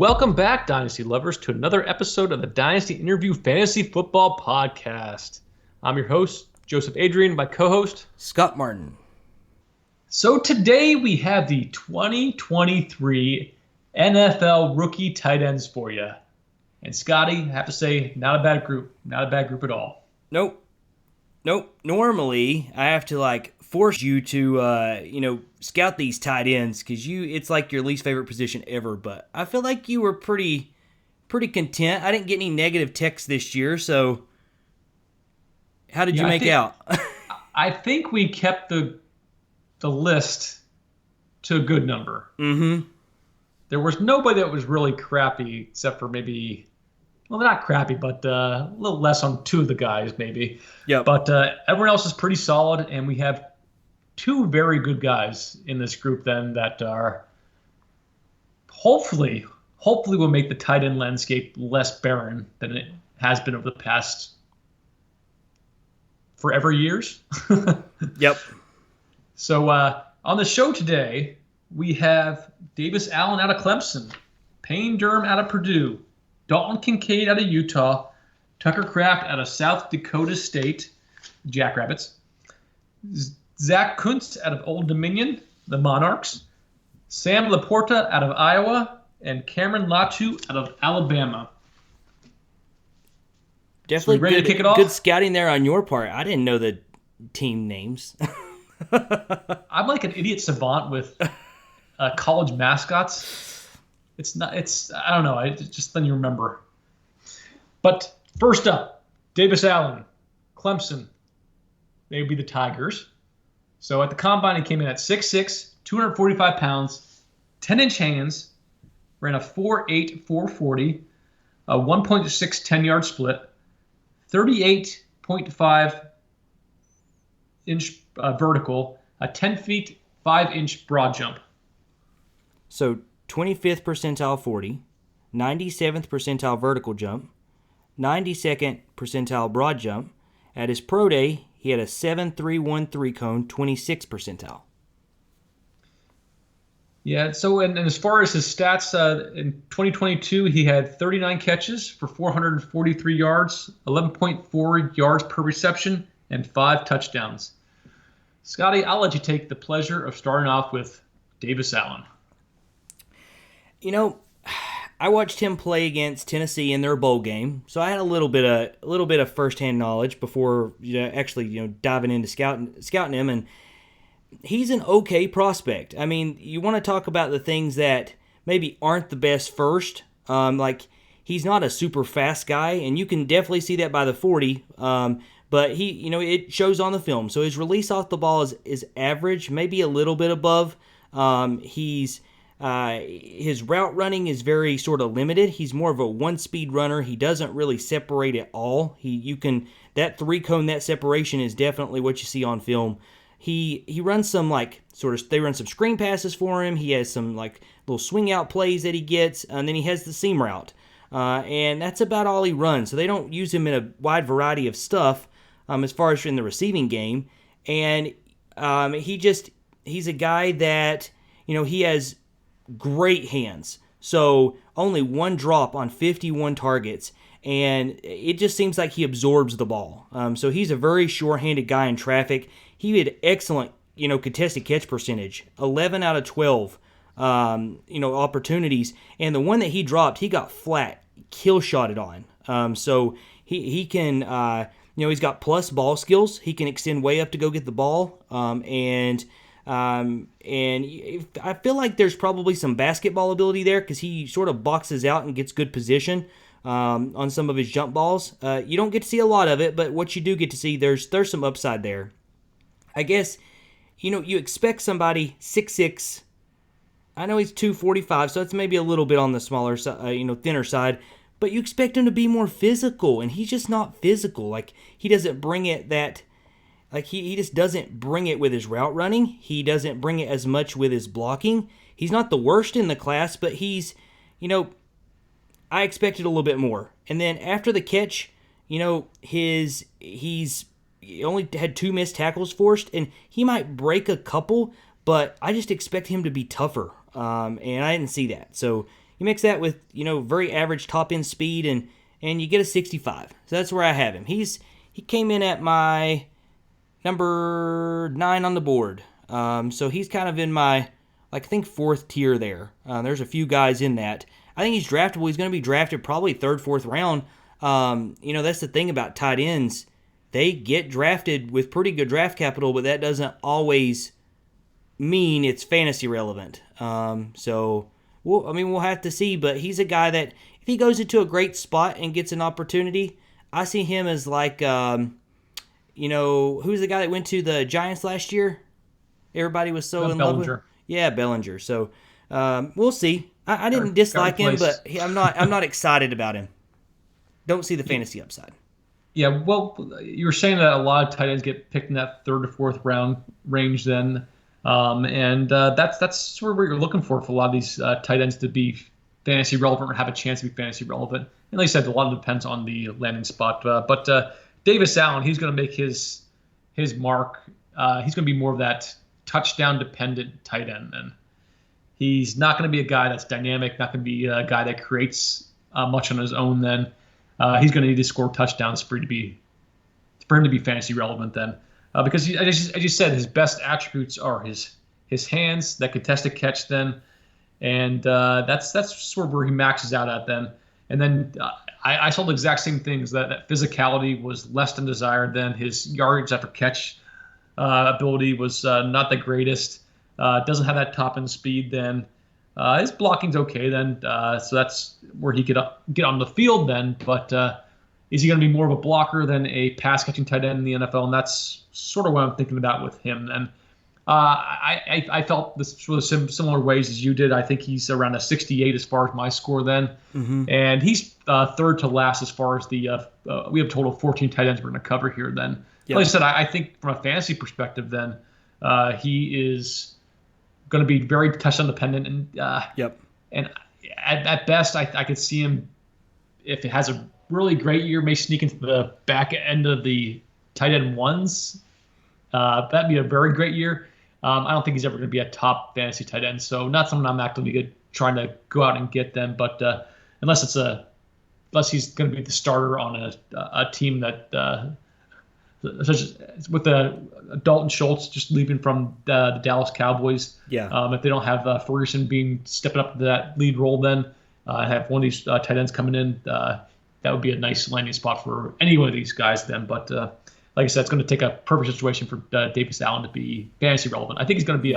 Welcome back, Dynasty lovers, to another episode of the Dynasty Interview Fantasy Football Podcast. I'm your host, Joseph Adrian, my co-host, Scott Martin. So today we have the 2023 NFL rookie tight ends for you. And Scotty, I have to say, not a bad group. Not a bad group at all. Nope. Normally, I have to force you to scout these tight ends because it's like your least favorite position ever. But I feel like you were pretty content. I didn't get any negative texts this year, so how did you make out? I think we kept the list to a good number. Mm-hmm. There was nobody that was really crappy except for maybe, well, they're not crappy, but a little less on two of the guys maybe. Yeah. But everyone else is pretty solid, and we have two very good guys in this group then that are hopefully will make the tight end landscape less barren than it has been over the past forever years. Yep. So on the show today, we have Davis Allen out of Clemson, Payne Durham out of Purdue, Dalton Kincaid out of Utah, Tucker Kraft out of South Dakota State, Jackrabbits, Zack Kuntz out of Old Dominion, the Monarchs, Sam LaPorta out of Iowa, and Cameron Latu out of Alabama. Definitely ready to kick it off? Good scouting there on your part. I didn't know the team names. I'm like an idiot savant with college mascots. I don't know. I just then you remember. But first up, Davis Allen, Clemson. They would be the Tigers. So at the combine, he came in at 6'6", 245 pounds, 10-inch hands, ran a 4.8 4.40, a 1.6 10-yard split, 38.5 inch vertical, a 10 feet 5-inch broad jump. So 25th percentile 40, 97th percentile vertical jump, 92nd percentile broad jump. At his pro day, he had a 7.313 cone, 26th percentile. Yeah, so and as far as his stats, in 2022, he had 39 catches for 443 yards, 11.4 yards per reception, and 5 touchdowns. Scotty, I'll let you take the pleasure of starting off with Davis Allen. I watched him play against Tennessee in their bowl game, so I had a little bit of firsthand knowledge before actually diving into scouting him, and he's an okay prospect. I mean, you want to talk about the things that maybe aren't the best first, he's not a super fast guy, and you can definitely see that by the 40. But he, it shows on the film. So his release off the ball is average, maybe a little bit above. His route running is very sort of limited. He's more of a one-speed runner. He doesn't really separate at all. That 3-cone, that separation is definitely what you see on film. He runs some they run some screen passes for him. He has some little swing out plays that he gets, and then he has the seam route. And that's about all he runs. So they don't use him in a wide variety of stuff as far as in the receiving game. And he's a guy that, he has great hands. So only one drop on 51 targets. And it just seems like he absorbs the ball. So he's a very sure-handed guy in traffic. He had excellent, contested catch percentage, 11 out of 12, opportunities. And the one that he dropped, he got flat, kill shotted on. So he can, he's got plus ball skills. He can extend way up to go get the ball. And I feel like there's probably some basketball ability there because he sort of boxes out and gets good position on some of his jump balls. You don't get to see a lot of it, but what you do get to see, there's some upside there. I guess, you expect somebody 6'6". I know he's 245, so that's maybe a little bit on the smaller side, thinner side. But you expect him to be more physical, and he's just not physical. He doesn't bring it that. He just doesn't bring it with his route running. He doesn't bring it as much with his blocking. He's not the worst in the class, but he's, I expected a little bit more. And then after the catch, he's he only had 2 missed tackles forced, and he might break a couple, but I just expect him to be tougher, and I didn't see that. So you mix that with, very average top end speed, and you get a 65. So that's where I have him. He came in at my number 9 on the board. So he's kind of in my, I think, 4th tier there. There's a few guys in that. I think he's draftable. He's going to be drafted probably 3rd, 4th round. That's the thing about tight ends. They get drafted with pretty good draft capital, but that doesn't always mean it's fantasy relevant. So we'll have to see. But he's a guy that if he goes into a great spot and gets an opportunity, I see him as like, who's the guy that went to the Giants last year? Everybody was so in love with. Yeah, Bellinger. So we'll see. I didn't dislike him, but I'm not excited about him. Don't see the fantasy upside. Yeah, well, you were saying that a lot of tight ends get picked in that 3rd to 4th round range then. That's sort of what you're looking for a lot of these tight ends to be fantasy relevant or have a chance to be fantasy relevant. And like I said, a lot of it depends on the landing spot. But Davis Allen, he's going to make his mark. He's going to be more of that touchdown-dependent tight end then. He's not going to be a guy that's dynamic, not going to be a guy that creates much on his own then. He's going to need to score touchdowns for him to be fantasy relevant then. Because as you said, his best attributes are his hands, that contested catch then, and that's sort of where he maxes out at then. And then I saw the exact same things, that physicality was less than desired then. His yards after catch ability was not the greatest. Doesn't have that top end speed then. His blocking's okay then, so that's where he could get on the field then. But is he going to be more of a blocker than a pass-catching tight end in the NFL? And that's sort of what I'm thinking about with him. And I felt this sort of similar ways as you did. I think he's around a 68 as far as my score then. Mm-hmm. And he's 3rd to last as far as we have a total of 14 tight ends we're going to cover here then. Yep. Like I said, I think from a fantasy perspective then, he is going to be very touchdown dependent, and at best I could see him, if it has a really great year, may sneak into the back end of the tight end ones. That'd be a very great year. I don't think he's ever going to be a top fantasy tight end, so not something I'm actively trying to go out and get them. But unless he's going to be the starter on a team that. Such as with Dalton Schultz just leaving from the Dallas Cowboys. Yeah. If they don't have Ferguson stepping up to that lead role, then have one of these tight ends coming in, that would be a nice landing spot for any one of these guys then. But like I said, it's going to take a perfect situation for Davis Allen to be fantasy relevant. I think he's going to be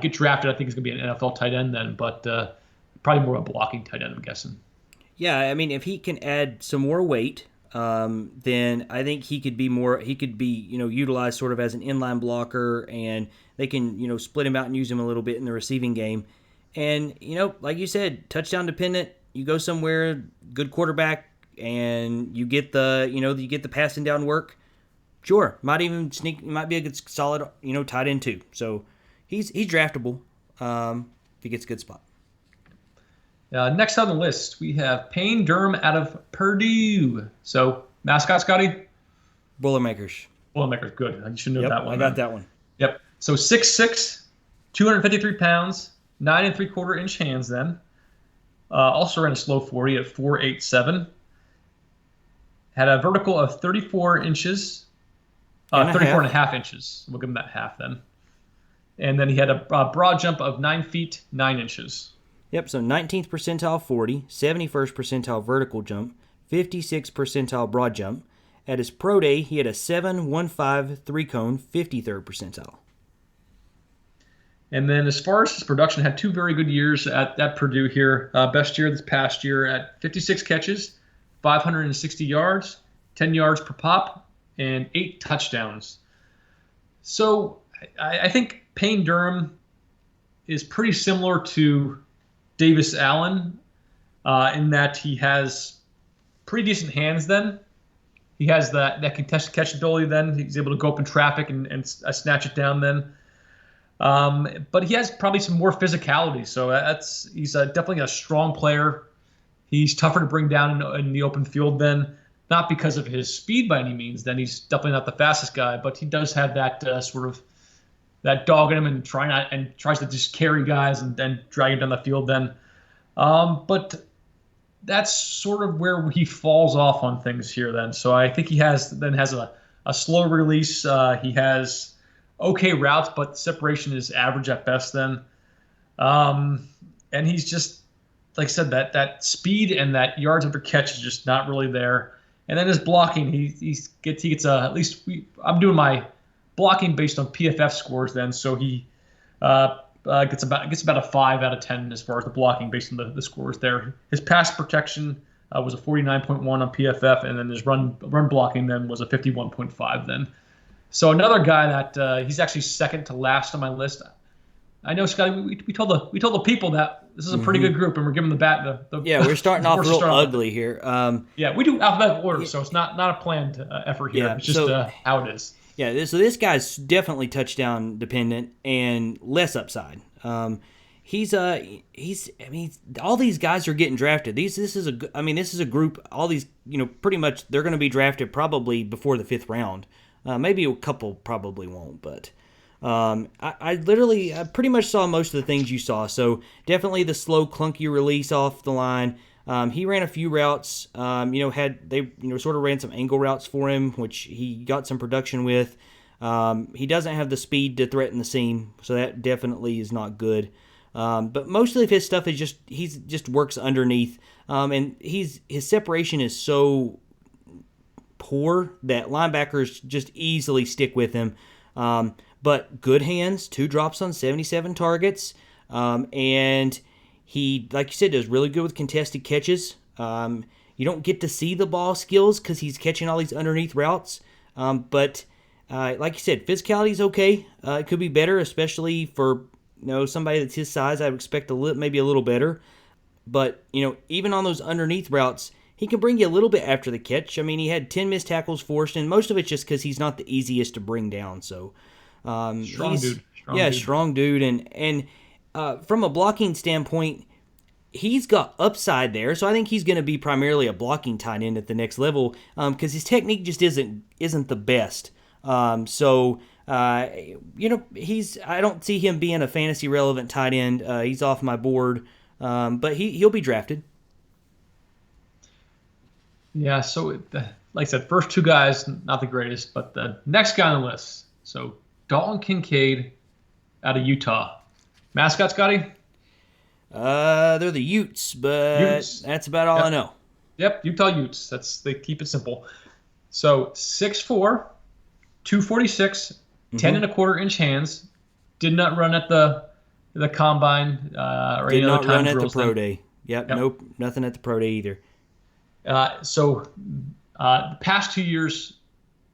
get drafted. I think he's going to be an NFL tight end then, but probably more of a blocking tight end, I'm guessing. Yeah, I mean, if he can add some more weight, then I think he could be utilized sort of as an inline blocker, and they can, split him out and use him a little bit in the receiving game. And, like you said, touchdown dependent, you go somewhere, good quarterback, and you get the passing down work. Sure, might be a good solid, tight end too. So he's draftable if he gets a good spot. Next on the list, we have Payne Durham out of Purdue. So, mascot, Scotty? Boilermakers. Boilermakers, good. You should know that one. I got that one. Yep. So, 6'6", 253 pounds, 9 3/4 inch hands then. Also ran a slow 40 at 4.87. Had a vertical of 34 inches, 34 and a half inches. We'll give him that half then. And then he had a broad jump of 9 feet, 9 inches. Yep, so 19th percentile 40, 71st percentile vertical jump, 56th percentile broad jump. At his pro day, he had a 7.15 3-cone, 53rd percentile. And then as far as his production, had 2 very good years at Purdue here. Best year this past year at 56 catches, 560 yards, 10 yards per pop, and 8 touchdowns. So I think Payne Durham is pretty similar to Davis Allen in that he has pretty decent hands then. He has that contested catch ability then. He's able to go up in traffic and snatch it down then. But he has probably some more physicality. So he's definitely a strong player. He's tougher to bring down in the open field then. Not because of his speed by any means. Then he's definitely not the fastest guy, but he does have that sort of that dog in him and tries to just carry guys and drag him down the field then. But that's sort of where he falls off on things here then. So I think he has a slow release. He has okay routes, but separation is average at best then. And he's just, like I said, that speed and that yards after catch is just not really there. And then his blocking, he gets at least I'm doing my blocking based on PFF scores then, so he gets about a 5 out of 10 as far as the blocking based on the scores there. His pass protection was a 49.1 on PFF, and then his run blocking then was a 51.5 then. So another guy that he's actually second to last on my list. I know, Scotty, we told the people that this is a pretty good group, and we're giving the yeah, we're starting off real ugly here. Yeah, we do alphabetical order, so it's not a planned effort here. Yeah, it's just how it is. Yeah, so this guy's definitely touchdown dependent and less upside. He's all these guys are getting drafted. This is a group. All these, pretty much they're going to be drafted probably before the 5th round. Maybe a couple probably won't, but I pretty much saw most of the things you saw. So definitely the slow, clunky release off the line. He ran a few routes. Sort of ran some angle routes for him, which he got some production with. He doesn't have the speed to threaten the seam, so that definitely is not good. But most of his stuff is he just works underneath, and his separation is so poor that linebackers just easily stick with him. But good hands, 2 drops on 77 targets, and he, like you said, does really good with contested catches. You don't get to see the ball skills because he's catching all these underneath routes, but like you said, physicality is okay. It could be better, especially for somebody that's his size. I would expect maybe a little better. But even on those underneath routes, he can bring you a little bit after the catch. I mean, he had 10 missed tackles forced, and most of it's just because he's not the easiest to bring down. So, strong dude, and from a blocking standpoint, he's got upside there. So I think he's going to be primarily a blocking tight end at the next level because his technique just isn't the best. I don't see him being a fantasy relevant tight end. He's off my board, but he'll be drafted. Yeah, so like I said, first 2 guys, not the greatest, but the next guy on the list. So Dalton Kincaid out of Utah. Mascot, Scotty? They're the Utes, but that's about all I know. Yep, Utah Utes. They keep it simple. So 6'4", 246, 10 and a quarter inch hands. Did not run at the combine or Did any not other time run at the drills pro then. day. Yep, nope, nothing at the pro day either. The past 2 years,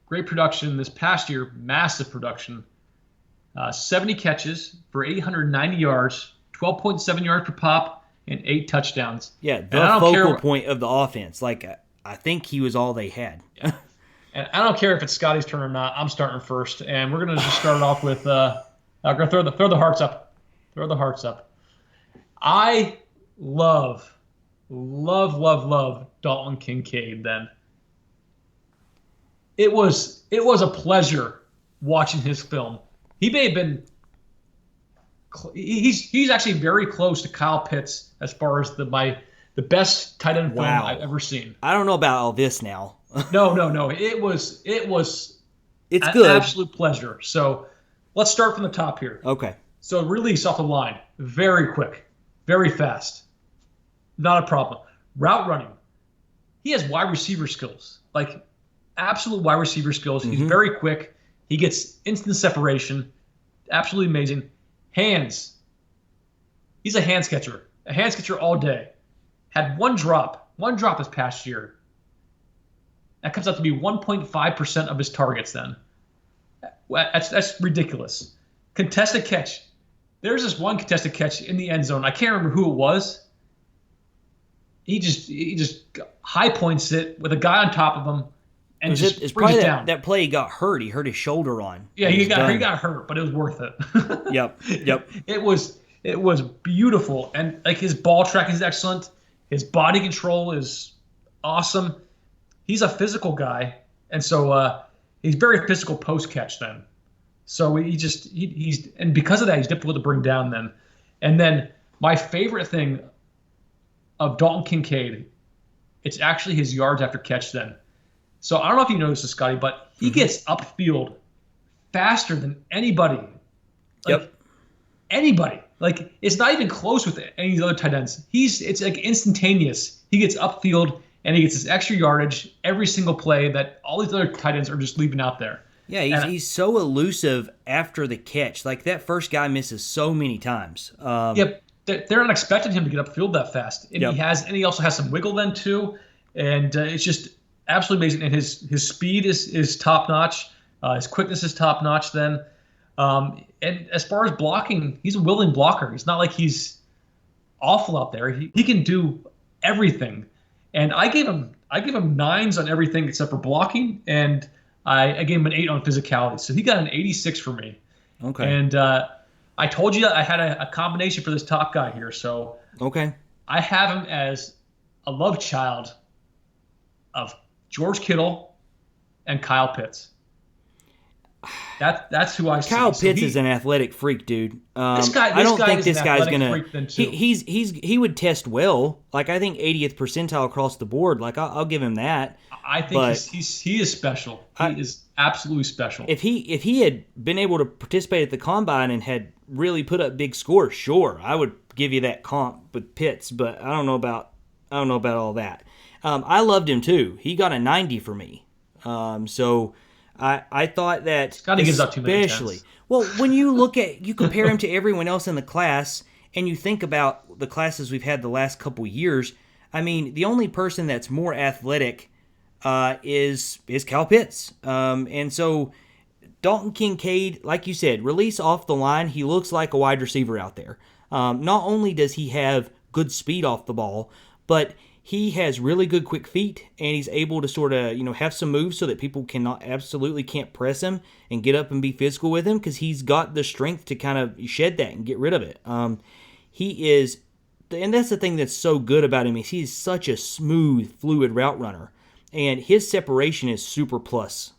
great production. This past year, massive production. 70 catches for 890 yards, 12.7 yards per pop, and 8 touchdowns. Yeah, the focal point of the offense. Like, I think he was all they had. Yeah. And I don't care if it's Scotty's turn or not. I'm starting first, and we're going to just start it off with I'm going to throw the hearts up. Throw the hearts up. I love Dalton Kincaid then. It was a pleasure watching his film. He may have been he's actually very close to Kyle Pitts as far as the best tight end film I've ever seen. I don't know about all this now. No. It was it's an good. Absolute pleasure. So let's start from the top here. Okay. So release off the line, very quick, very fast. Not a problem. Route running. He has wide receiver skills, like absolute wide receiver skills. He's very quick. He gets instant separation. Absolutely amazing. Hands. He's a hands catcher. A hands catcher all day. Had one drop this past year. That comes out to be 1.5% of his targets then. That's ridiculous. Contested catch. There's this one contested catch in the end zone. I can't remember who it was. He just high points it with a guy on top of him and just brings it down. That play he got hurt. He hurt his shoulder on. Yeah, he got hurt, but it was worth it. Yep. It was beautiful, and like his ball tracking is excellent. His body control is awesome. He's a physical guy, and so he's very physical post catch then. So he's and because of that, he's difficult to bring down then. And then my favorite thing of Dalton Kincaid, it's actually his yards after catch then. So I don't know if you noticed this, Scotty, but he gets upfield faster than anybody. Anybody. Like, it's not even close with any of the other tight ends. It's like instantaneous. He gets upfield and he gets his extra yardage every single play that all these other tight ends are just leaving out there. Yeah, he's so elusive after the catch. Like, that first guy misses so many times. They're not expecting him to get upfield that fast. And he also has some wiggle then too. And it's just absolutely amazing. And his speed is top notch. His quickness is top notch then. And as far as blocking, he's a willing blocker. He's not like he's awful out there. He can do everything. And I gave him 9s on everything except for blocking, and I gave him an 8 on physicality. So he got an 86 for me. Okay. And I told you I had a combination for this top guy here. So okay, I have him as a love child of George Kittle and Kyle Pitts. That's who I see. Kyle Pitts is an athletic freak, dude. I don't think this guy's gonna. He would test well. Like, I think 80th percentile across the board. Like, I'll give him that. I think he is special. He is absolutely special. If he had been able to participate at the combine and had really put up big scores, sure, I would give you that comp with Pitts. But I don't know about all that. I loved him too. He got a 90 for me. So. I thought that Scotty gives up too many times. Well, when you compare him to everyone else in the class, and you think about the classes we've had the last couple years, I mean, the only person that's more athletic is Kyle Pitts. And so Dalton Kincaid, like you said, release off the line, he looks like a wide receiver out there. Not only does he have good speed off the ball, but he has really good quick feet, and he's able to sort of, have some moves so that people absolutely can't press him and get up and be physical with him, because he's got the strength to kind of shed that and get rid of it. He is, and that's the thing that's so good about him, is he's such a smooth, fluid route runner, and his separation is super plus.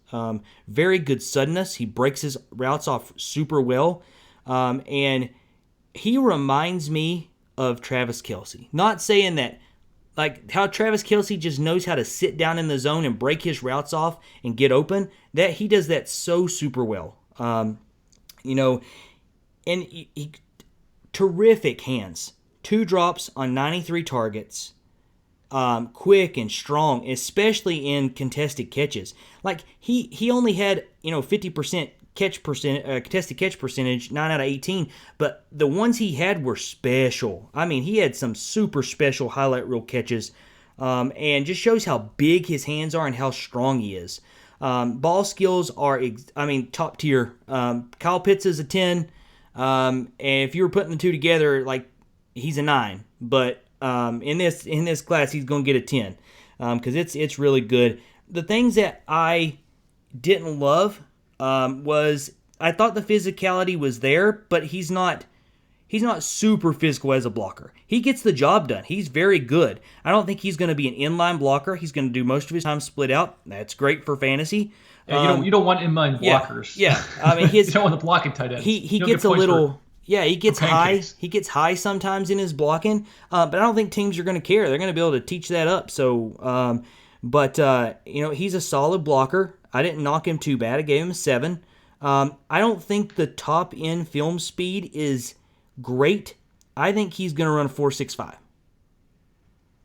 Very good suddenness. He breaks his routes off super well, and he reminds me of Travis Kelce. Not saying that, like how Travis Kelce just knows how to sit down in the zone and break his routes off and get open, that he does that so super well. And he terrific hands. 2 drops on 93 targets. Quick and strong, especially in contested catches. Like he only had 50% contested catch percentage, 9 out of 18, but the ones he had were special. I mean, he had some super special highlight reel catches, and just shows how big his hands are and how strong he is. Ball skills are, top tier. Kyle Pitts is a 10, and if you were putting the two together, like, he's a 9. But in this class, he's going to get a 10, because it's really good. The things that I didn't love was, I thought the physicality was there, but he's not super physical as a blocker. He gets the job done. He's very good. I don't think he's going to be an inline blocker. He's going to do most of his time split out. That's great for fantasy. Yeah, you don't want inline blockers. Yeah. I mean, you don't want the blocking tight end. He gets a little. He gets high. He gets high sometimes in his blocking, but I don't think teams are going to care. They're going to be able to teach that up. So, he's a solid blocker. I didn't knock him too bad. I gave him a 7. I don't think the top end film speed is great. I think he's going to run a 4.65.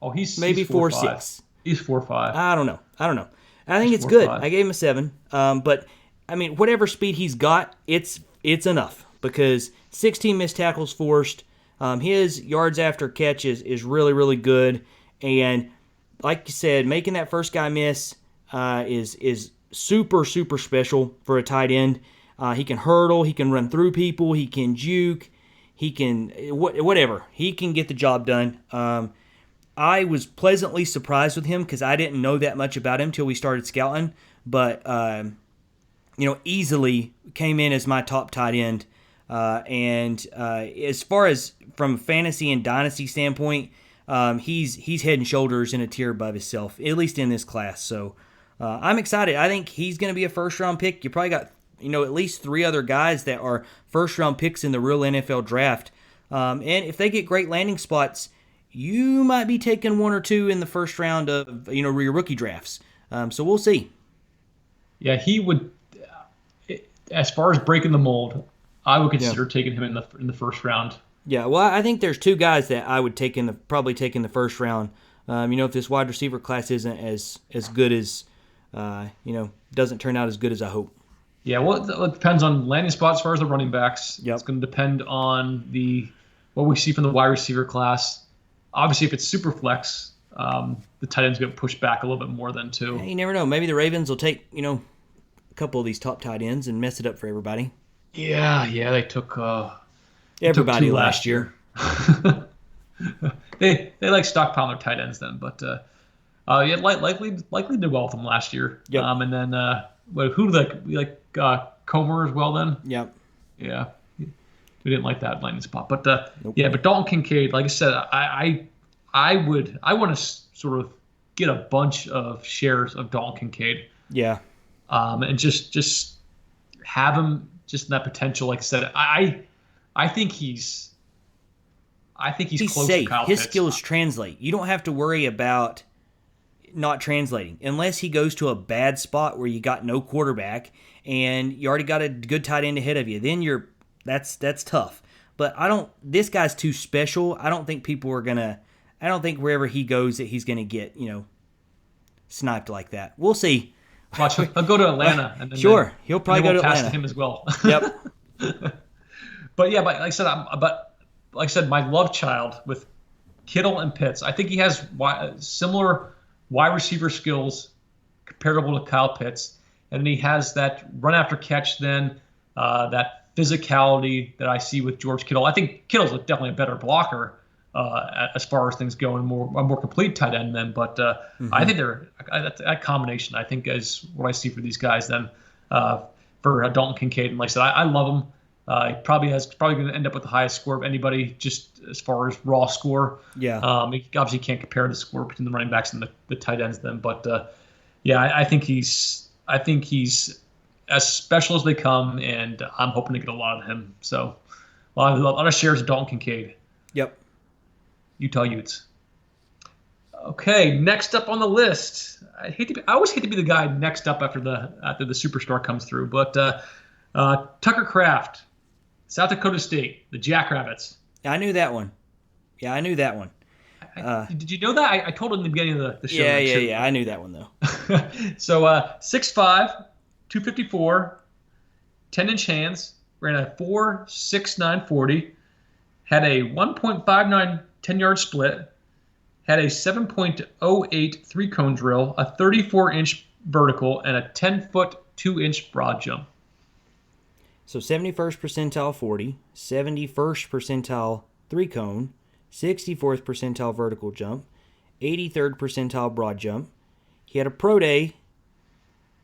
Oh, he's maybe 4.6. He's 4.5. I don't know. I think it's good. I gave him a 7. But I mean, whatever speed he's got, it's enough, because 16 missed tackles forced. His yards after catch is really, really good. And like you said, making that first guy miss is super, super special for a tight end. He can hurdle, he can run through people, he can juke, he can whatever. He can get the job done. I was pleasantly surprised with him, because I didn't know that much about him till we started scouting. But easily came in as my top tight end. And as far as from fantasy and dynasty standpoint, he's head and shoulders in a tier above himself, at least in this class. So I'm excited. I think he's going to be a first-round pick. You probably got at least 3 other guys that are first-round picks in the real NFL draft. And if they get great landing spots, you might be taking one or two in the first round of your rookie drafts. So we'll see. Yeah, he would. As far as breaking the mold, I would consider taking him in the first round. Yeah, well, I think there's two guys that I would probably take in the first round. If this wide receiver class isn't as good as, doesn't turn out as good as I hope. Yeah, well, it depends on landing spot as far as the running backs. Yep. It's going to depend on what we see from the wide receiver class. Obviously, if it's super flex, the tight end's going to push back a little bit more than too. Yeah, you never know. Maybe the Ravens will take a couple of these top tight ends and mess it up for everybody. Yeah, they took everybody last year. they like stockpiling their tight ends then, but likely did well with them last year. Yep. And then who Comer as well then? Yep. Yeah. We didn't like that landing spot, but nope. Yeah, but Dalton Kincaid, like I said, I want to sort of get a bunch of shares of Dalton Kincaid. Yeah. And just have him just in that potential. Like I said, I think he's close safe. to Kyle His Pitts. skills translate. You don't have to worry about not translating unless he goes to a bad spot where you got no quarterback and you already got a good tight end ahead of you. Then that's tough. But this guy's too special. I don't think wherever he goes that he's gonna get, sniped like that. We'll see. Watch, he'll go to Atlanta. And then sure, he'll probably go to pass Atlanta. To him as well. Yep. But like I said, my love child with Kittle and Pitts. I think he has similar wide receiver skills comparable to Kyle Pitts, and then he has that run after catch. Then that physicality that I see with George Kittle. I think Kittle's definitely a better blocker as far as things go, and a more complete tight end then. But I think that combination, I think, is what I see for these guys then for Dalton Kincaid. And like I said, I love him. He probably going to end up with the highest score of anybody just as far as raw score. Yeah. He obviously can't compare the score between the running backs and the tight ends then. But I think he's as special as they come, and I'm hoping to get a lot of him. So a lot of shares of Dalton Kincaid. Yep. Utah Utes. Okay, next up on the list. I always hate to be the guy next up after the superstar comes through, but Tucker Kraft, South Dakota State, the Jackrabbits. I knew that one. Yeah, I knew that one. Did you know that? I told it in the beginning of the show. Yeah. I knew that one, though. So 6'5", 254, 10-inch hands, ran a 4.69 40, had a 1.59 10-yard split, had a 7.08 three-cone drill, a 34-inch vertical, and a 10-foot 2-inch broad jump. So 71st percentile 40, 71st percentile three-cone, 64th percentile vertical jump, 83rd percentile broad jump. He had a pro day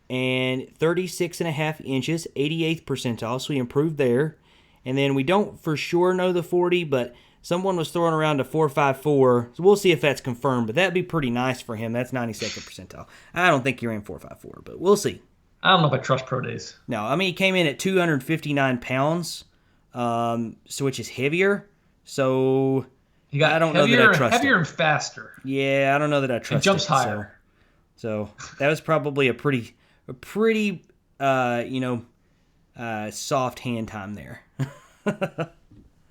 and 36.5 inches, 88th percentile, so he improved there. And then we don't for sure know the 40, but someone was throwing around a 4.54, so we'll see if that's confirmed, but that'd be pretty nice for him. That's 92nd percentile. I don't think he ran 4.54, but we'll see. I don't know if I trust pro days. No, I mean, he came in at 259 pounds, which is heavier, so I don't know that I trust heavier him. and faster. Yeah, I don't know that I trust him. It jumps higher. So that was probably a pretty soft hand time there.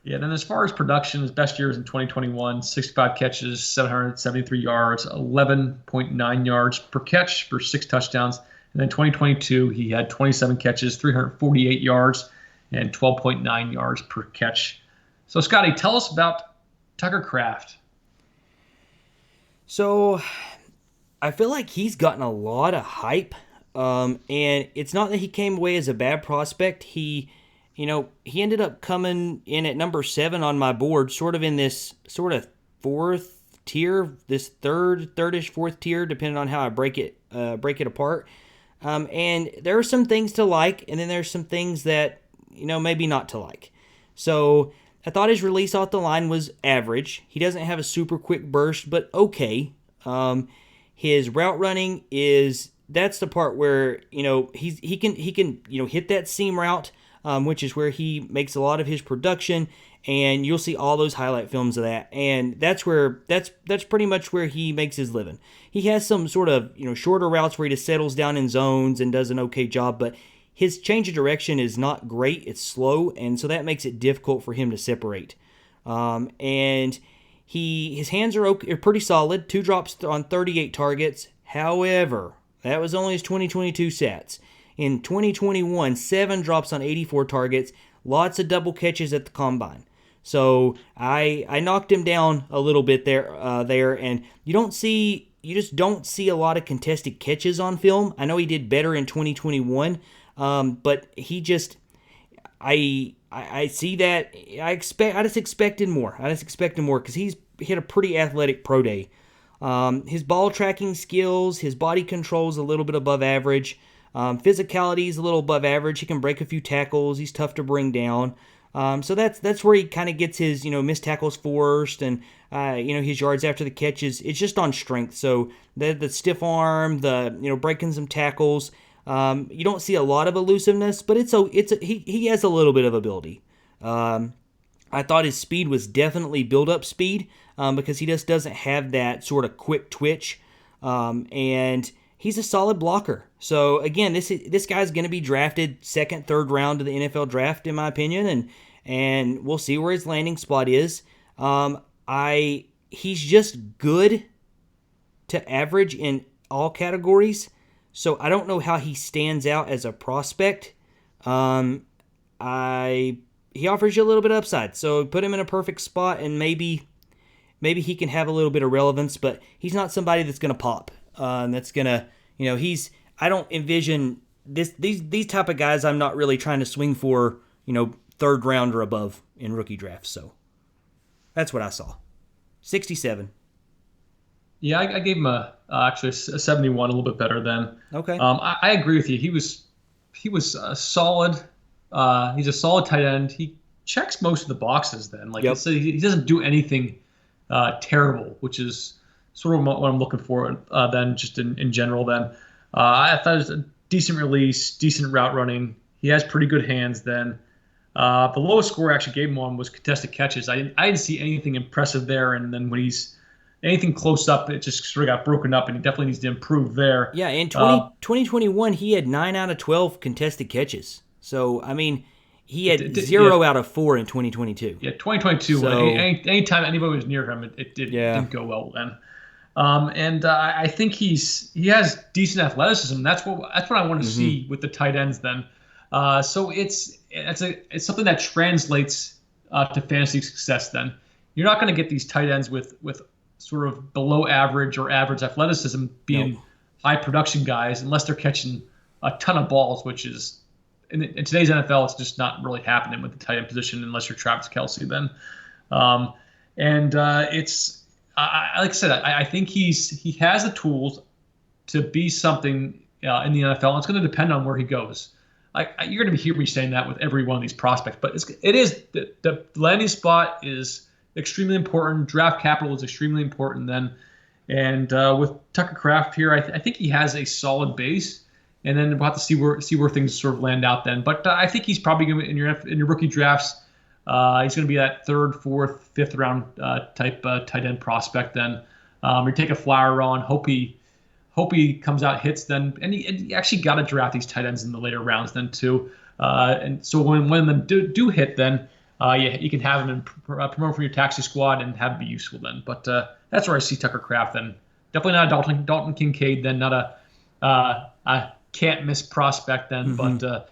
Yeah, then as far as production, his best year was in 2021, 65 catches, 773 yards, 11.9 yards per catch for 6 touchdowns. And then 2022, he had 27 catches, 348 yards, and 12.9 yards per catch. So, Scotty, tell us about Tucker Kraft. So, I feel like he's gotten a lot of hype, and it's not that he came away as a bad prospect. He ended up coming in at number 7 on my board, sort of in this sort of fourth tier, this third-ish, fourth tier, depending on how I break it apart. And there are some things to like, and then there's some things that, maybe not to like. So I thought his release off the line was average. He doesn't have a super quick burst, but okay. His route running that's the part where, he can hit that seam route. which is where he makes a lot of his production, and you'll see all those highlight films of that. And that's pretty much where he makes his living. He has some sort of shorter routes where he just settles down in zones and does an okay job, but his change of direction is not great. It's slow, and so that makes it difficult for him to separate. And his hands are pretty solid. 2 drops on 38 targets. However, that was only his 2022 stats. In 2021, 7 drops on 84 targets. Lots of double catches at the combine. So I knocked him down a little bit there, and you just don't see a lot of contested catches on film. I know he did better in 2021, but he just I see that I just expected more. Because he had a pretty athletic pro day. His ball tracking skills, his body control is a little bit above average. Physicality is a little above average. He can break a few tackles. He's tough to bring down. So that's where he kind of gets his missed tackles forced, and his yards after the catches. It's just on strength. So the stiff arm, the breaking some tackles. You don't see a lot of elusiveness, but he has a little bit of ability. I thought his speed was definitely build-up speed because he just doesn't have that sort of quick twitch, and he's a solid blocker. So again, this guy's going to be drafted second, third round of the NFL draft, in my opinion, and we'll see where his landing spot is. He's just good to average in all categories. So I don't know how he stands out as a prospect. He offers you a little bit of upside. So put him in a perfect spot, and maybe he can have a little bit of relevance, but he's not somebody that's going to pop. That's going to, I don't envision these type of guys. I'm not really trying to swing for, third round or above in rookie drafts. So that's what I saw. 67. Yeah, I gave him actually a 71, a little bit better than. Okay. I agree with you. He was a solid. He's a solid tight end. He checks most of the boxes. Then, yep. He doesn't do anything terrible, which is sort of what I'm looking for. Then, just in general, then I thought it was a decent release, decent route running. He has pretty good hands. Then the lowest score I actually gave him on was contested catches. I didn't see anything impressive there. And then when he's anything close up, it just sort of got broken up, and he definitely needs to improve there. Yeah, in 2021, he had 9 out of 12 contested catches. So, I mean, he had 0 out of 4 in 2022. Yeah, 2022. So, anytime anybody was near him, it didn't go well then. I think he has decent athleticism. That's what I want to see with the tight ends then. So it's something that translates to fantasy success then. You're not going to get these tight ends with sort of below average or average athleticism being high production guys unless they're catching a ton of balls, which is in today's NFL, it's just not really happening with the tight end position unless you're Travis Kelce then. It's like I said, I think he has the tools to be something in the NFL. And it's going to depend on where he goes. You're going to hear me saying that with every one of these prospects, but it is the landing spot is extremely important. Draft capital is extremely important then. And with Tucker Kraft here, I think he has a solid base, and then we'll have to see where things sort of land out then. But I think he's probably going to be in your rookie drafts. He's going to be that third, fourth, fifth round type tight end prospect then. You take a flyer on, hope he comes out hits then, and he actually got to draft these tight ends in the later rounds then too. And so when them do hit then. You can have him and promote from your taxi squad and have him be useful then. But that's where I see Tucker Kraft then. Definitely not a Dalton Kincaid then, not a can't miss prospect then. But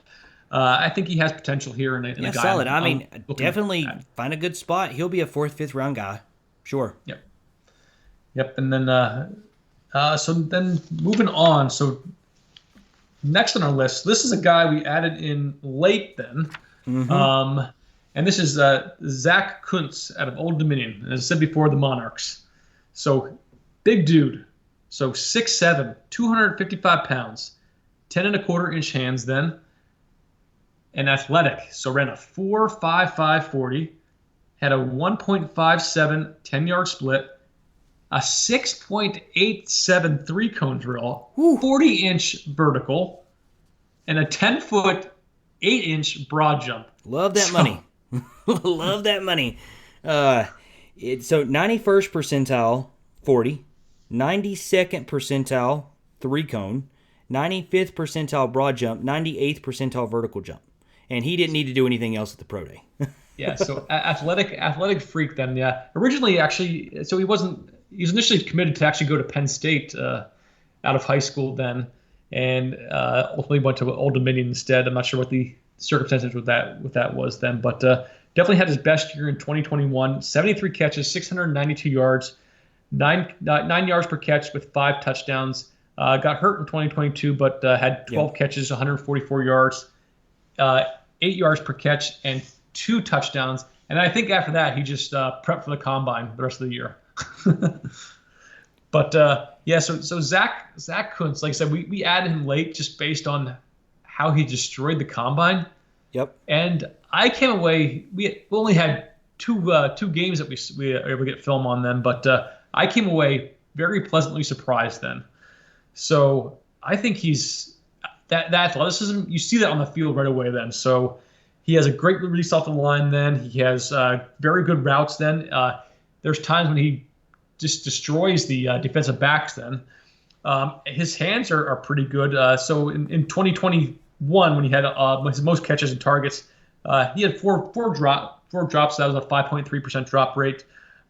I think he has potential here. In a guy solid. I mean, definitely find a good spot. He'll be a 4th, 5th round guy. Sure. Yep. And then so then moving on. So next on our list, this is a guy we added in late then. And this is Zack Kuntz out of Old Dominion. As I said before, the Monarchs. So big dude. So 6'7", 255 pounds, 10.25-inch hands then, and athletic. So ran a 4.55 40, had a 1.57 10-yard split, a 6.87 three-cone drill, 40-inch vertical, and a 10-foot 8-inch broad jump. Love that money. Love that money. So 91st percentile, 40. 92nd percentile, 3-cone. 95th percentile broad jump. 98th percentile vertical jump. And he didn't need to do anything else at the pro day. Yeah, so athletic freak then, yeah. Originally, actually, so he was initially committed to actually go to Penn State out of high school then, and ultimately went to Old Dominion instead. I'm not sure what the circumstances with that was then, but definitely had his best year in 2021. 73 catches, 692 yards, 9 yards per catch with 5 touchdowns. Got hurt in 2022, but had 12 catches, 144 yards, 8 yards per catch, and 2 touchdowns. And I think after that, he just prepped for the combine the rest of the year. But so Zack Kuntz, like I said, we added him late just based on how he destroyed the combine. Yep. And I came away. We only had two games that we were able to get film on them, but I came away very pleasantly surprised then. So I think he's that athleticism. You see that on the field right away then. So he has a great release off the line then. He has very good routes then. There's times when he just destroys the defensive backs then. His hands are pretty good. So in 2021, when he had his most catches and targets, he had four drops. That was a 5.3% drop rate.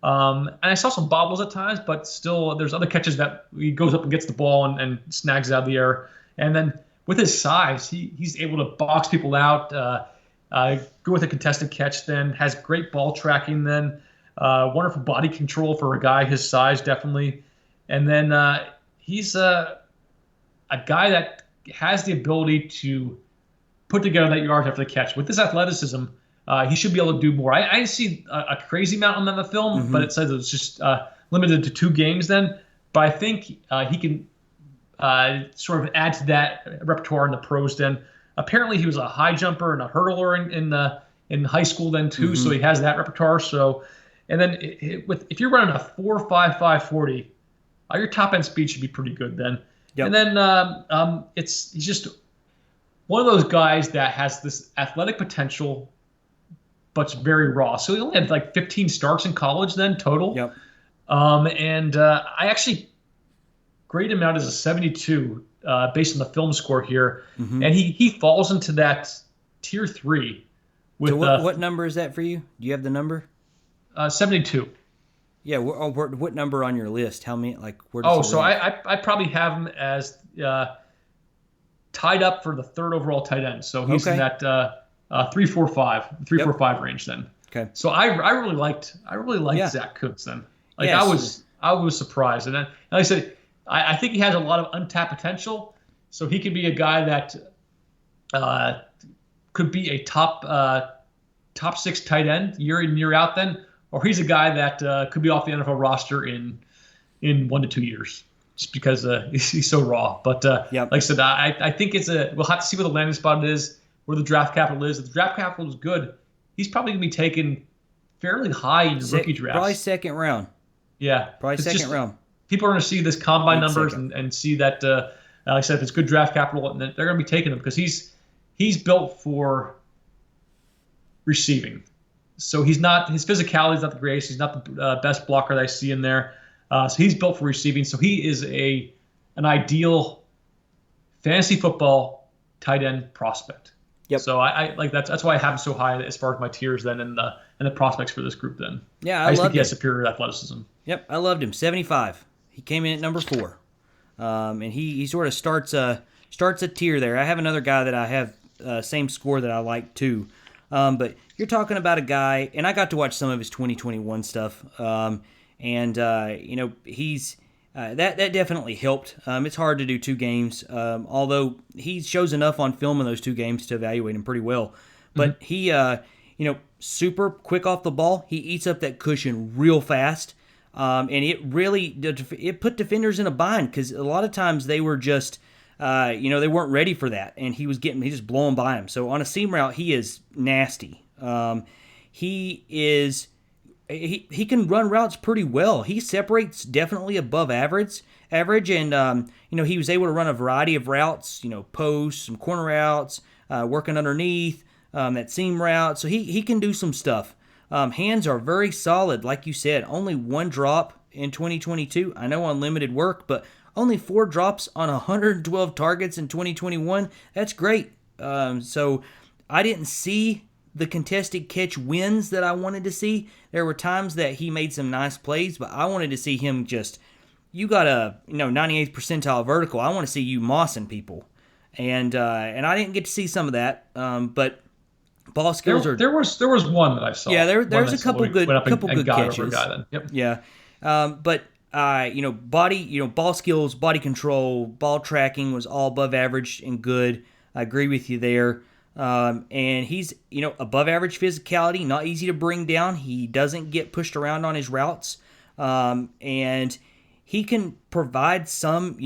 And I saw some bobbles at times, but still there's other catches that he goes up and gets the ball and snags it out of the air. And then with his size, he's able to box people out, go with a contested catch then, has great ball tracking then, wonderful body control for a guy his size, definitely. And then he's a guy that has the ability to put together that yards after the catch. With this athleticism, he should be able to do more. I didn't see a crazy amount on the film, but it says it's just limited to 2 games then. But I think he can sort of add to that repertoire in the pros then. Apparently, he was a high jumper and a hurdler in high school then too, so he has that repertoire. So, and then if you're running a 4.55 40, your top end speed should be pretty good then. Yep. And then he's just one of those guys that has this athletic potential, but's very raw. So he only had like 15 starts in college then total. Yep. And I actually grade him out as a 72 based on the film score here. And he falls into that tier 3. With, so what number is that for you? Do you have the number? 72. Yeah. What number on your list? How many? Like where? Does I probably have him as tied up for the 3rd overall tight end. So he's in that 3.45 range then. Okay. So I really liked Zack Kuntz then. Like yes. I was surprised, and then like I said, I think he has a lot of untapped potential. So he could be a guy that could be a top 6 tight end year in year out then, or he's a guy that could be off the NFL roster in 1 to 2 years. Just because he's so raw. But like I said, I think we'll have to see where the landing spot is, where the draft capital is. If the draft capital is good, he's probably going to be taken fairly high in rookie drafts. Probably 2nd round. Yeah. Probably 2nd round. People are going to see this combine numbers and see that, like I said, if it's good draft capital, and they're going to be taking him because he's built for receiving. So his physicality is not the greatest. He's not the best blocker that I see in there. So he's built for receiving. So he is an ideal fantasy football tight end prospect. Yep. So I like that's why I have him so high as far as my tiers then and the prospects for this group then. Yeah, I just think he has superior athleticism. Yep, I loved him. 75. He came in at number 4, and he sort of starts a tier there. I have another guy that I have same score that I like too. But you're talking about a guy, and I got to watch some of his 2021 stuff. He's that definitely helped. It's hard to do 2 games, although he shows enough on film in those 2 games to evaluate him pretty well. But he, super quick off the ball. He eats up that cushion real fast, and it put defenders in a bind because a lot of times they were just, they weren't ready for that, and he just blowing by him. So on a seam route, he is nasty. He can run routes pretty well. He separates definitely above average, and he was able to run a variety of routes, posts, some corner routes, working underneath, that seam route. So he can do some stuff. Hands are very solid, like you said. Only 1 drop in 2022. I know on limited work, but only 4 drops on 112 targets in 2021. That's great. So I didn't see the contested catch wins that I wanted to see. There were times that he made some nice plays, but I wanted to see him just, you got a 98th percentile vertical. I want to see you mossing people. And I didn't get to see some of that. But ball skills are... There was one that I saw. Yeah, there's a couple good catches. Yep. Yeah. But ball skills, body control, ball tracking was all above average and good. I agree with you there. And he's, above average physicality, not easy to bring down. He doesn't get pushed around on his routes. And he can provide some,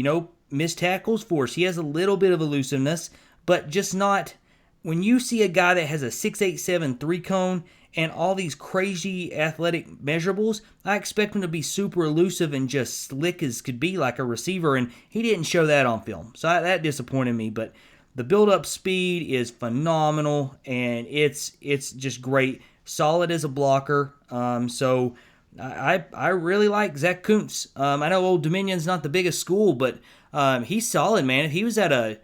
missed tackles for us. He has a little bit of elusiveness, but just not... When you see a guy that has a 6'8", 3-cone and all these crazy athletic measurables, I expect him to be super elusive and just slick as could be like a receiver, and he didn't show that on film. So that disappointed me, but the build-up speed is phenomenal, and it's just great. Solid as a blocker. So I really like Zack Kuntz. I know Old Dominion's not the biggest school, but he's solid, man. If he was at a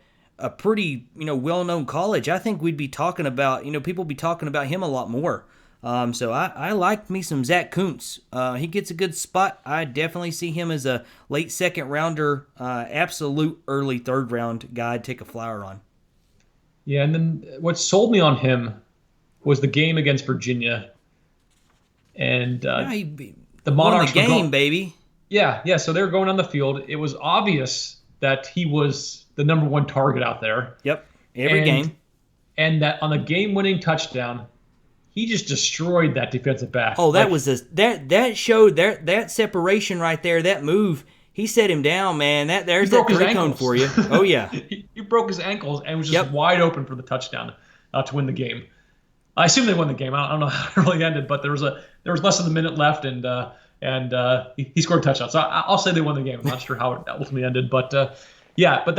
pretty, well-known college, I think we'd be talking about, people be talking about him a lot more. So I like me some Zack Kuntz. He gets a good spot. I definitely see him as a late second rounder, absolute early third round guy to take a flyer on. Yeah, and then what sold me on him was the game against Virginia. And the Monarchs won the game, baby. Yeah. So they were going on the field. It was obvious that he was the number 1 target out there. Yep, every game. And that on the game-winning touchdown, he just destroyed that defensive back. Oh, that was that showed that separation right there, that move. He set him down, man. There's that 3-cone for you. Oh yeah. he broke his ankles and was just wide open for the touchdown to win the game. I assume they won the game. I don't know how it really ended, but there was less than a minute left, and he scored a touchdown. So I'll say they won the game. I'm not sure how it ultimately ended, but but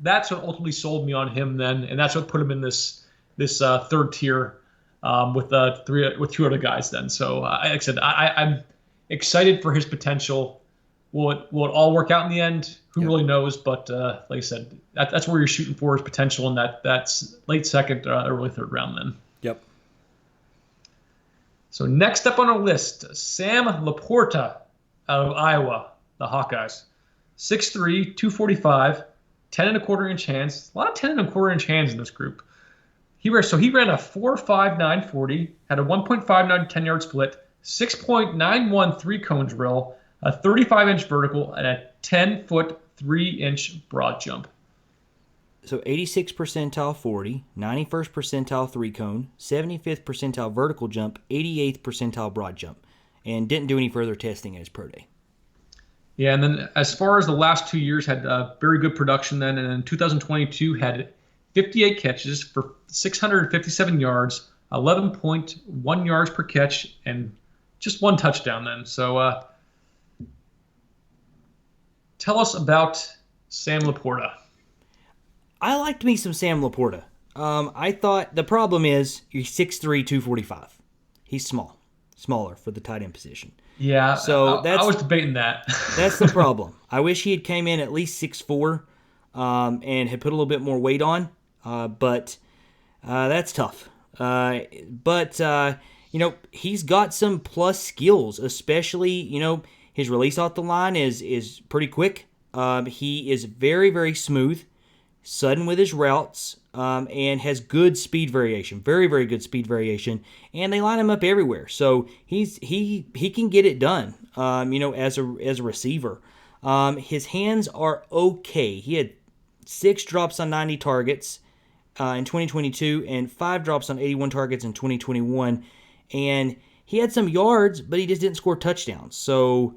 that's what ultimately sold me on him then, and that's what put him in this third tier with 2 other guys then. So like I said, I'm excited for his potential. Will it all work out in the end? Who really knows? But like I said, that's where you're shooting for, his potential, and that's late second, early third round then. Yep. So next up on our list, Sam LaPorta out of Iowa, the Hawkeyes. 6'3", 245, 10.25-inch hands. A lot of 10.25-inch hands in this group. He ran a 4.59 40, had a 1.59 10-yard split, 6.91 3-cone drill, a 35-inch vertical, and a 10-foot 3-inch broad jump. So 86th percentile 40, 91st percentile 3-cone, 75th percentile vertical jump, 88th percentile broad jump, and didn't do any further testing at his pro day. Yeah, and then as far as the last 2 years, had very good production then, and in 2022 had 58 catches for 657 yards, 11.1 yards per catch, and just 1 touchdown then. So tell us about Sam LaPorta. I liked me some Sam LaPorta. I thought the problem is he's 6'3", 245. He's smaller for the tight end position. Yeah, so I was debating that. That's the problem. I wish he had came in at least 6'4", and had put a little bit more weight on, but that's tough. But he's got some plus skills, especially, his release off the line is pretty quick. He is very, very smooth, sudden with his routes, and has good speed variation, very, very good speed variation, and they line him up everywhere. So he can get it done, as a receiver. His hands are okay. He had 6 drops on 90 targets in 2022 and 5 drops on 81 targets in 2021, and he had some yards, but he just didn't score touchdowns. So,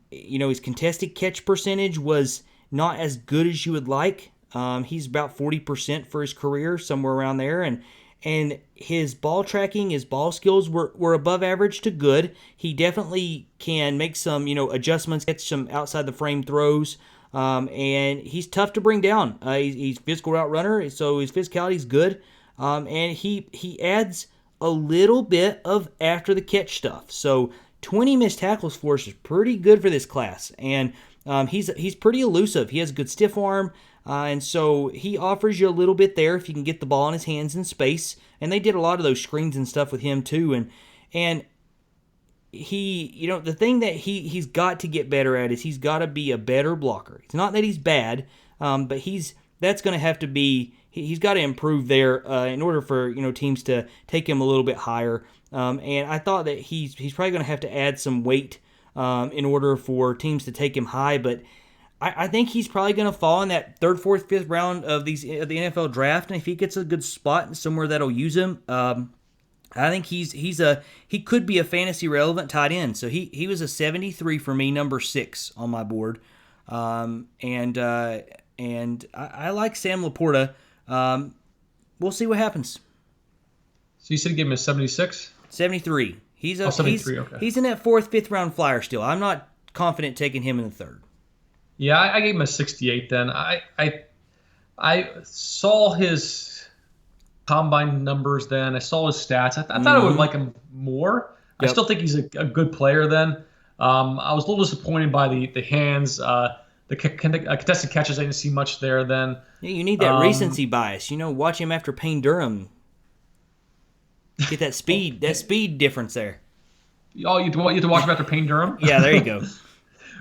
his contested catch percentage was not as good as you would like. He's about 40% for his career, somewhere around there, and his ball tracking, his ball skills were above average to good. He definitely can make some, adjustments, get some outside the frame throws, And he's tough to bring down. He's a physical route runner, so his physicality is good. And he adds a little bit of after the catch stuff. So 20 missed tackles for us is pretty good for this class. And he's pretty elusive. He has a good stiff arm. And so he offers you a little bit there if you can get the ball in his hands in space. And they did a lot of those screens and stuff with him too. And he, the thing that he's got to get better at is he's got to be a better blocker. It's not that he's bad, but that's going to have to be, he's got to improve there in order for, teams to take him a little bit higher. And I thought that he's probably going to have to add some weight in order for teams to take him high, but I think he's probably going to fall in that third, fourth, fifth round of the NFL draft, and if he gets a good spot somewhere that'll use him, I think he could be a fantasy relevant tight end. So he was a 73 for me, number 6 on my board, and I like Sam LaPorta. We'll see what happens. So you said you gave him a 76? 73. He's 73. Okay. He's in that fourth, fifth round flyer still. I'm not confident taking him in the third. Yeah, I gave him a 68 then. I saw his combine numbers then. I saw his stats. I thought I would like him more. Yep. I still think he's a good player then. I was a little disappointed by the hands. The contested catches, I didn't see much there then. Yeah, you need that recency bias. Watch him after Payne Durham. Get that speed, difference there. Oh, you have to watch him after Payne Durham? Yeah, there you go.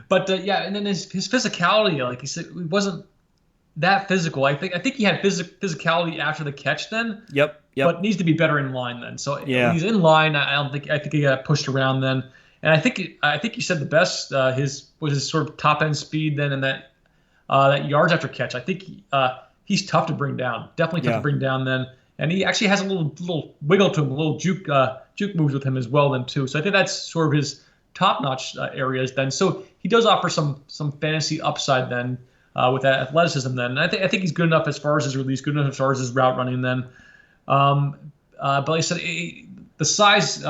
But and then his physicality, like he said, he wasn't that physical. I think he had physicality after the catch then. Yep. But needs to be better in line then. So when he's in line, I think he got pushed around then. And I think you said the best his sort of top end speed then, and that yards after catch. I think he's tough to bring down. Definitely tough to bring down then. And he actually has a little wiggle to him, a little juke moves with him as well then too. So I think that's sort of his top-notch areas then. So he does offer some fantasy upside then with that athleticism then. And I think he's good enough as far as his release, good enough as far as his route running then. But like I said, the size.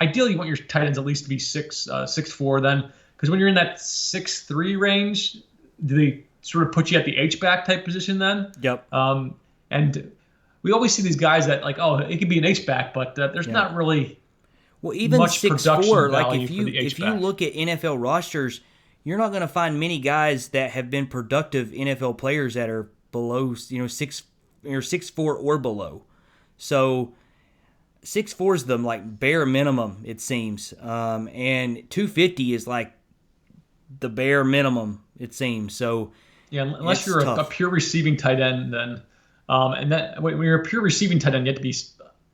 Ideally, you want your tight ends at least to be 6'4" then, because when you're in that 6'3" range, do they sort of put you at the H-back type position then? Yep. And we always see these guys that it could be an H-back, but there's not really. Well, even much 6'4", like if you back. look at NFL rosters, you're not going to find many guys that have been productive NFL players that are below 6 or 6'4" or below. So 6'4" is the bare minimum, it seems, and 250 is like the bare minimum, it seems. So yeah, unless you're a pure receiving tight end, then and that when you're a pure receiving tight end, you have to be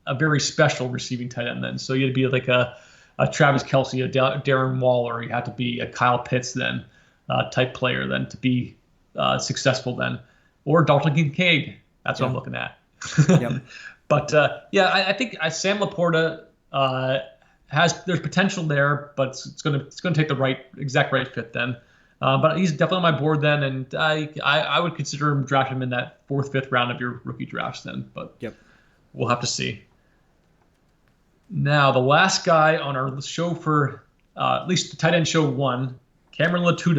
a very special receiving tight end then. So you had to be like a Travis Kelce, a Darren Waller. You had to be a Kyle Pitts then type player then to be successful then. Or Dalton Kincaid. That's what I'm looking at. Yep. But, I think Sam LaPorta there's potential there, but it's going to take the exact right fit then. But he's definitely on my board then, and I would consider him drafting him in that 4th, 5th round of your rookie drafts then. But we'll have to see. Now, the last guy on our show for at least the tight end show 1, Cameron Latu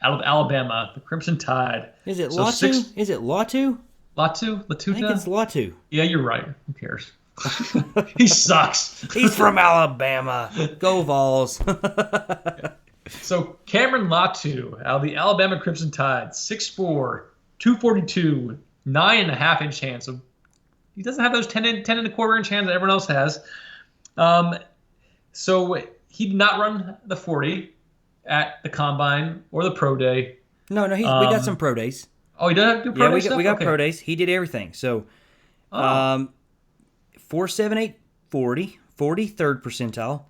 out of Alabama, the Crimson Tide. Is it Latu? Is it Latu? Latuda? I think it's Latu. Yeah, you're right. Who cares? He sucks. He's from Alabama. Go Vols. So Cameron Latu out of the Alabama Crimson Tide, 6'4", 242, 9.5-inch hands. So he doesn't have those 10 and a quarter inch hands that everyone else has. So he did not run the 40 at the combine or the pro day. No, we got some pro days. Oh, he does do pro day stuff? We got pro days. He did everything. So 4.78 40, 43rd percentile,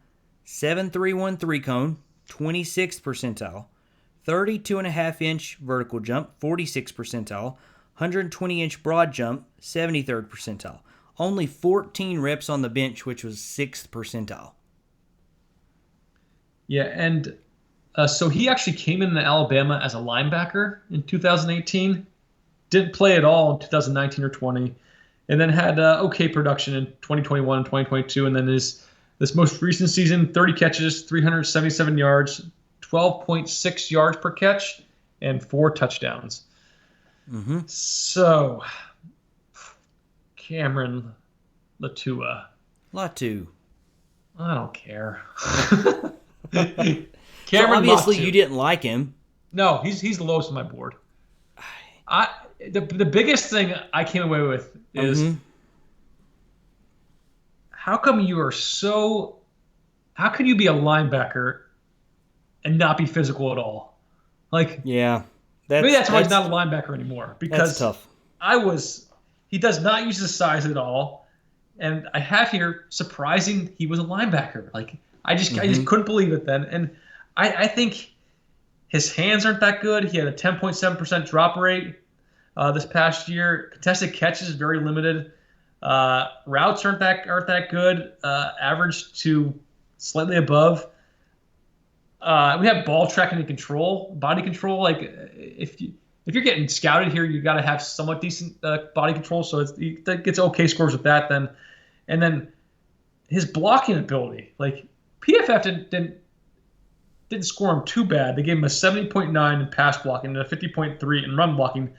7.31 3-cone, 26th percentile, 32.5-inch vertical jump, 46th percentile, 120-inch broad jump, 73rd percentile. Only 14 reps on the bench, which was 6th percentile. Yeah, and so he actually came into Alabama as a linebacker in 2018. Didn't play at all in 2019 or 20. And then had okay production in 2021 and 2022. And then this most recent season, 30 catches, 377 yards, 12.6 yards per catch, and 4 touchdowns. Mm-hmm. So, Cameron Latu. I don't care. Cameron, so obviously you didn't like him. No, he's the lowest on my board. The biggest thing I came away with is how come you are so. How can you be a linebacker and not be physical at all? Yeah, maybe that's why he's not a linebacker anymore. Because that's tough. He does not use his size at all, and I have here surprising he was a linebacker. I just couldn't believe it then, and I think his hands aren't that good. He had a 10.7% drop rate this past year. Contested catches is very limited. Routes aren't that good. Average to slightly above. We have ball tracking and control, body control. If you're getting scouted here, you got to have somewhat decent body control. So that gets okay scores with that. And then his blocking ability. PFF didn't score him too bad. They gave him a 70.9 in pass blocking and a 50.3 in run blocking,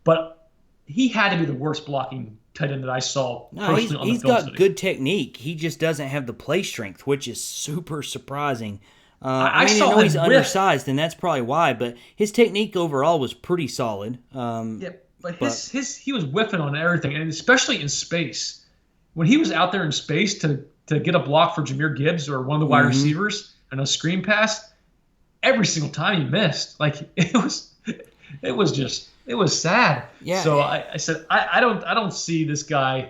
but he had to be the worst blocking tight end that I saw personally on the film study. He's got good technique. He just doesn't have the play strength, which is super surprising. I know he's undersized, and that's probably why, but his technique overall was pretty solid. But he was whiffing on everything, and especially in space. When he was out there in space to get a block for Jahmyr Gibbs or one of the wide receivers and a screen pass, every single time he missed. It was sad. Yeah. So I said I don't see this guy.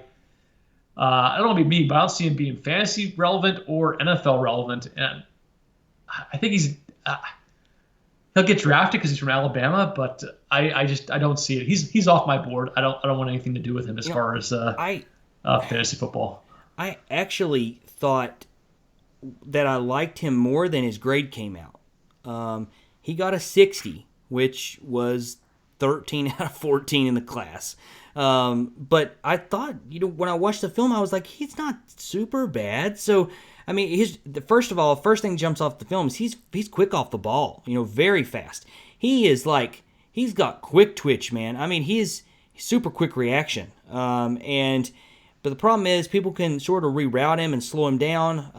I don't want to be mean, but I don't see him being fantasy relevant or NFL relevant. And I think he'll get drafted because he's from Alabama, but I don't see it. He's off my board. I don't want anything to do with him as far as fantasy football. I actually thought that I liked him more than his grade came out. He got a 60, which was 13 out of 14 in the class. But I thought, when I watched the film, I was like, he's not super bad. So, first thing jumps off the film is he's quick off the ball, very fast. He's got quick twitch, man. He's super quick reaction. But the problem is people can sort of reroute him and slow him down,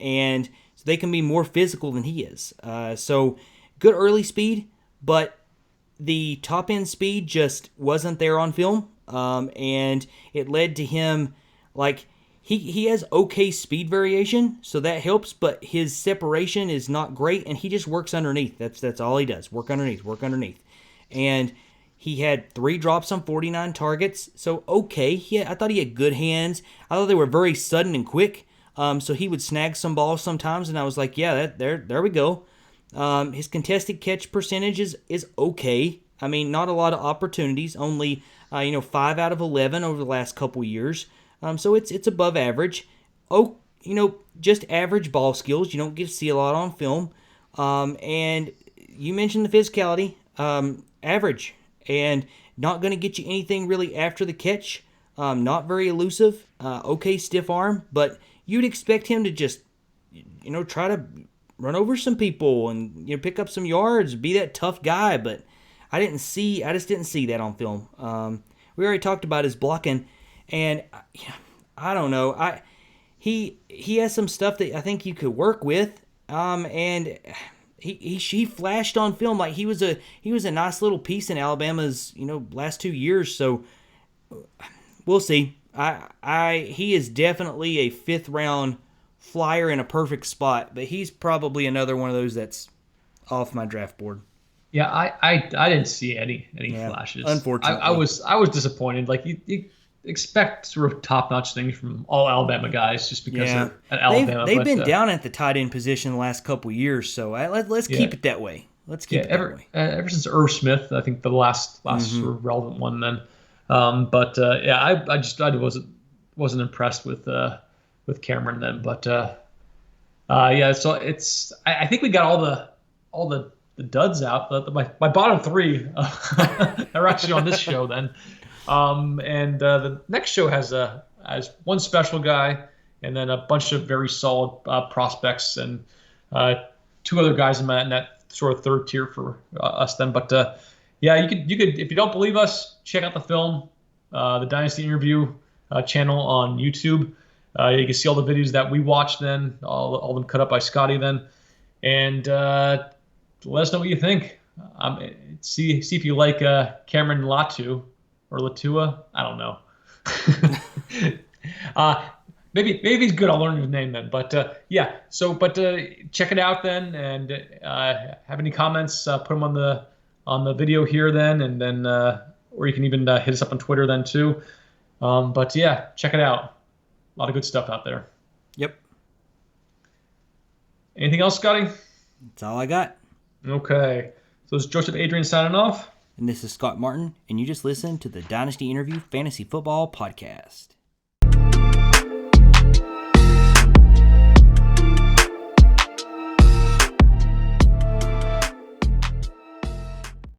and so they can be more physical than he is. So good early speed, but the top end speed just wasn't there on film, and it led to him he has okay speed variation, so that helps, but his separation is not great, and he just works underneath. That's all he does. Work underneath. And he had 3 drops on 49 targets, so okay. I thought he had good hands. I thought they were very sudden and quick, so he would snag some balls sometimes, and I was like, yeah, there we go. His contested catch percentage is okay. Not a lot of opportunities, only 5 out of 11 over the last couple years. So it's above average. Just average ball skills. You don't get to see a lot on film. And you mentioned the physicality. Average. And not going to get you anything really after the catch. Not very elusive. Okay stiff arm. But you'd expect him to just, try to run over some people and pick up some yards, be that tough guy. But I just didn't see that on film. We already talked about his blocking. And I don't know. He has some stuff that I think you could work with. And he flashed on film like he was a nice little piece in Alabama's last 2 years. So we'll see. He is definitely a 5th round flyer in a perfect spot, but he's probably another one of those that's off my draft board. Yeah, I didn't see any flashes. Unfortunately, I was disappointed. You expect sort of top-notch things from all Alabama guys just because they're at Alabama. They've been down at the tight end position the last couple of years, so let's keep it that way. Let's keep it that way. Ever since Irv Smith, I think the last sort of relevant one then. I wasn't impressed with Cameron then. But so it's I think we got all the duds out. My bottom 3 are actually on this show then. And the next show has one special guy and then a bunch of very solid prospects. And two other guys in that sort of third tier for us then. But yeah, you could if you don't believe us, check out the film, the Dynasty interview channel on YouTube. You can see all the videos that we watched then, all of them cut up by Scotty then, and let us know what you think. See if you like Cameron Latu or Latua. I don't know. Maybe he's good. I'll learn his name then. But yeah. So check it out then, and have any comments? Put them on the video here then, and then or you can even hit us up on Twitter then too. But yeah, check it out. A lot of good stuff out there. Yep. Anything else, Scotty? That's all I got. Okay. So it's Joseph Adrian signing off. And this is Scott Martin, and you just listened to the Dynasty Interview Fantasy Football Podcast.